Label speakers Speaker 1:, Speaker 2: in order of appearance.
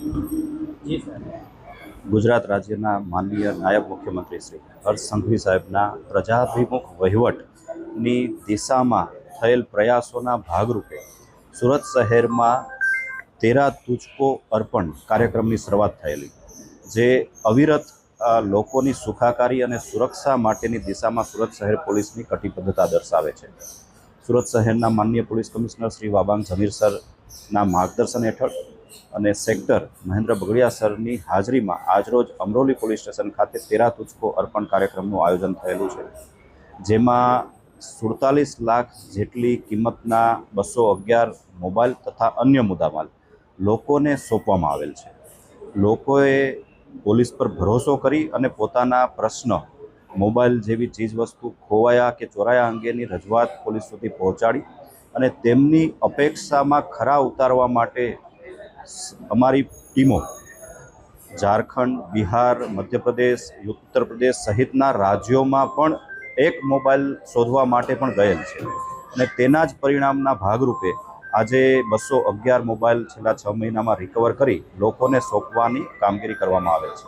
Speaker 1: જી sir.
Speaker 2: Gujarat રાજ્યના માનનીય નાયબ મુખ્યમંત્રી શ્રી હર્ષ સંઘવી સાહેબના પ્રજાભિમુખ વહીવટની દિશામાં થયેલ પ્રયાસોના ભાગરૂપે સુરત શહેરમાં તેરા તુજકો અર્પણ કાર્યક્રમની શરૂઆત થયેલી, જે અવિરત લોકોની સુખાકારી અને સુરક્ષા માટેની દિશામાં સુરત શહેર પોલીસની કટિબદ્ધતા દર્શાવે છે। સુરત શહેરના માનનીય પોલીસ કમિશનર શ્રી વાબાંગ ઝમીર સરના માર્ગદર્શન હેઠળ અને સેક્ટર મહેન્દ્ર બગડિયા સરની હાજરીમાં આજરોજ અમરોલી પોલીસ સ્ટેશન ખાતે તેરા તુજકો અર્પણ કાર્યક્રમનું આયોજન થયેલું છે, જેમાં 47 લાખ જેટલી કિંમતના 211 મોબાઈલ તથા અન્ય મુદ્દામાલ લોકોને સોંપવામાં આવેલ છે। લોકોએ પોલીસ પર ભરોસો કરી અને પોતાના પ્રશ્ન, મોબાઈલ જેવી ચીજવસ્તુ ખોવાયા કે ચોરાયા અંગેની રજૂઆત પોલીસ સુધી પહોંચાડી અને તેમની અપેક્ષામાં ખરા ઉતારવા માટે અમારી ટીમો ઝારખંડ, બિહાર, મધ્યપ્રદેશ, ઉત્તર પ્રદેશ સહિતના રાજ્યોમાં પણ એક મોબાઈલ શોધવા માટે પણ ગયેલ છે અને તેના જ પરિણામના ભાગરૂપે આજે 211 મોબાઈલ છેલ્લા 6 મહિનામાં રિકવર કરી લોકોને સોંપવાની કામગીરી કરવામાં આવે છે।